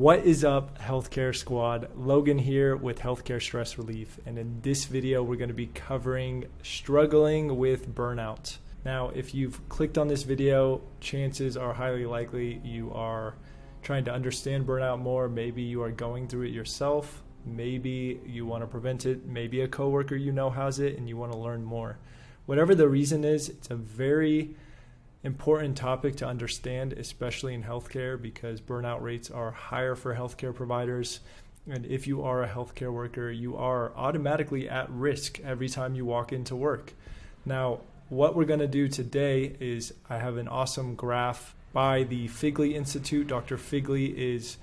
What is up, Healthcare Squad? Logan here with Healthcare Stress Relief, and in this video we're going to be covering struggling with burnout. Now, if you've clicked on this video, chances are highly likely you are trying to understand burnout more. Maybe you are going through it yourself. Maybe you want to prevent it. Maybe a coworker you know has it and you want to learn more. Whatever the reason is, it's a very important topic to understand, especially in healthcare, because burnout rates are higher for healthcare providers. And if you are a healthcare worker, you are automatically at risk every time you walk into work. Now, what we're going to do today is I have an awesome graph by the Figley Institute. Dr. Figley is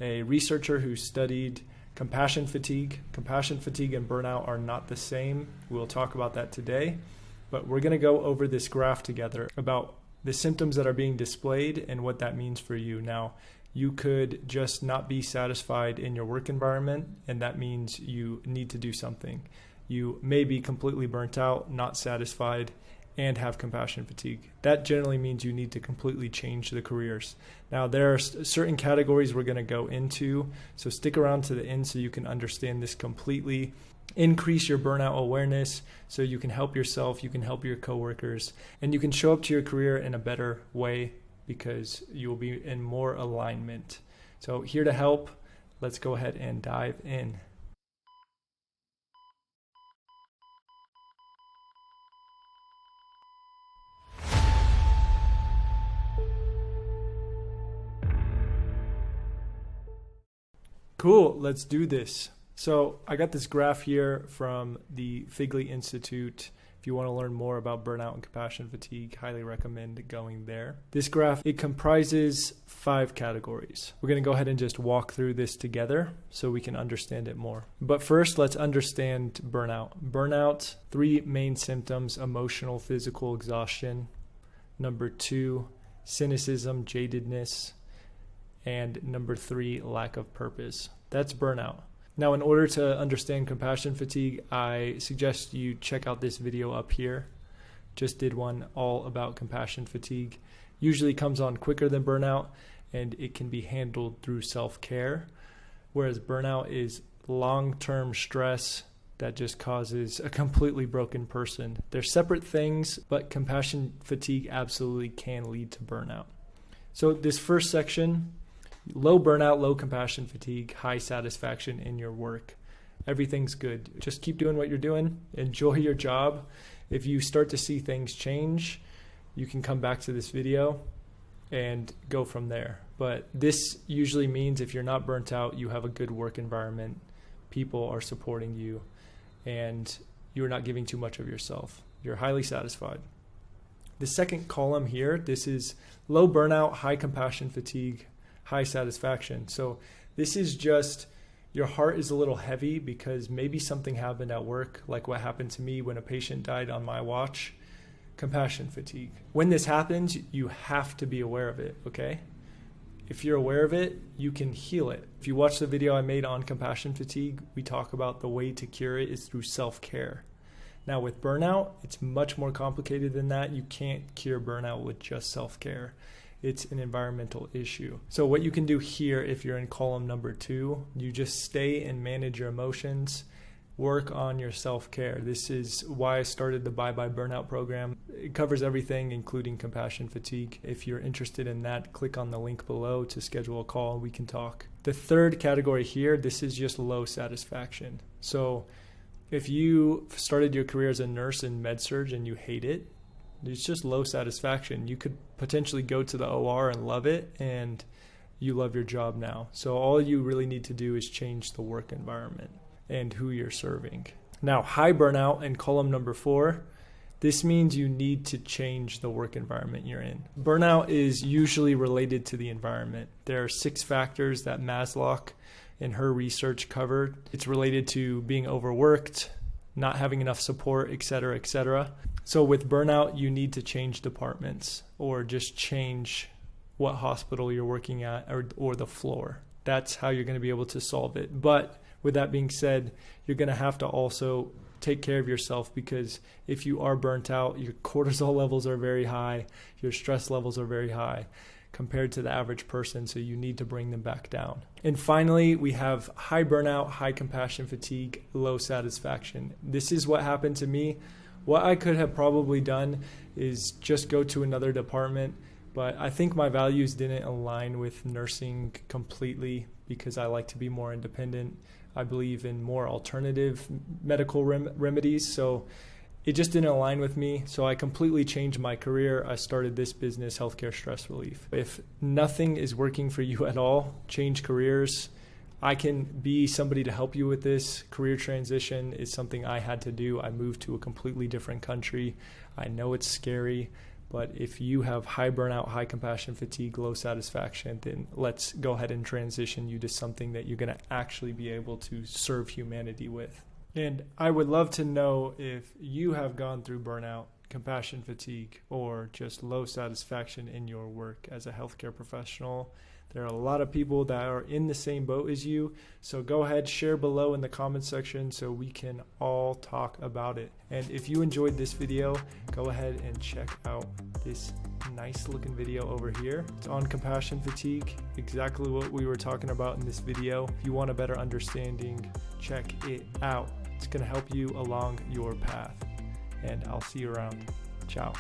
a researcher who studied compassion fatigue. Compassion fatigue and burnout are not the same. We'll talk about that today. But we're going to go over this graph together about the symptoms that are being displayed and what that means for you. Now, you could just not be satisfied in your work environment, and that means you need to do something. You may be completely burnt out, not satisfied, and have compassion fatigue. That generally means you need to completely change the careers. Now, there are certain categories we're going to go into, so stick around to the end so you can understand this completely. Increase your burnout awareness so you can help yourself, you can help your coworkers, and you can show up to your career in a better way because you will be in more alignment. So here to help, let's go ahead and dive in. Cool, let's do this. So I got this graph here from the Figley Institute. If you want to learn more about burnout and compassion fatigue, highly recommend going there. This graph, it comprises 5 categories. We're going to go ahead and just walk through this together so we can understand it more. But first, let's understand burnout. Burnout, 3 main symptoms: emotional, physical exhaustion. Number 2, cynicism, jadedness. And number 3, lack of purpose. That's burnout. Now, in order to understand compassion fatigue, I suggest you check out this video up here. Just did one all about compassion fatigue. Usually comes on quicker than burnout, and it can be handled through self-care, whereas burnout is long-term stress that just causes a completely broken person. They're separate things, but compassion fatigue absolutely can lead to burnout. So this first section: low burnout, low compassion fatigue, high satisfaction in your work. Everything's good. Just keep doing what you're doing. Enjoy your job. If you start to see things change, you can come back to this video and go from there. But this usually means if you're not burnt out, you have a good work environment, people are supporting you, and you're not giving too much of yourself. You're highly satisfied. The second column here, this is low burnout, high compassion fatigue, high satisfaction. So this is just your heart is a little heavy because maybe something happened at work, like what happened to me when a patient died on my watch. Compassion fatigue. When this happens, you have to be aware of it, okay? If you're aware of it, you can heal it. If you watch the video I made on compassion fatigue, we talk about the way to cure it is through self-care. Now with burnout, it's much more complicated than that. You can't cure burnout with just self-care. It's an environmental issue. So what you can do here, if you're in column number 2, you just stay and manage your emotions, work on your self-care. This is why I started the Bye Bye Burnout program. It covers everything, including compassion fatigue. If you're interested in that, click on the link below to schedule a call. We can talk. The third category here, this is just low satisfaction. So if you started your career as a nurse in med-surg and you hate it, it's just low satisfaction. You could potentially go to the OR and love it, and you love your job now. So all you really need to do is change the work environment and who you're serving. Now, high burnout in column number 4, this means you need to change the work environment you're in. Burnout is usually related to the environment. There are 6 factors that Maslow in her research covered. It's related to being overworked, not having enough support, etc., etc. So with burnout, you need to change departments or just change what hospital you're working at or the floor. That's how you're going to be able to solve it. But with that being said, you're going to have to also take care of yourself, because if you are burnt out, your cortisol levels are very high, your stress levels are very high. compared to the average person, so you need to bring them back down. And finally, we have high burnout, high compassion fatigue, low satisfaction. This is what happened to me. What I could have probably done is just go to another department, but I think my values didn't align with nursing completely because I like to be more independent. I believe in more alternative medical remedies, so it just didn't align with me. So I completely changed my career. I started this business, healthcare stress relief. If nothing is working for you at all, change careers. I can be somebody to help you with this. Career transition is something I had to do. I moved to a completely different country. I know it's scary, but if you have high burnout, high compassion fatigue, low satisfaction, then let's go ahead and transition you to something that you're going to actually be able to serve humanity with. And I would love to know if you have gone through burnout, compassion fatigue, or just low satisfaction in your work as a healthcare professional. There are a lot of people that are in the same boat as you. So go ahead, share below in the comment section so we can all talk about it. And if you enjoyed this video, go ahead and check out this nice looking video over here. It's on compassion fatigue, exactly what we were talking about in this video. If you want a better understanding, check it out. It's going to help you along your path. And I'll see you around. Ciao.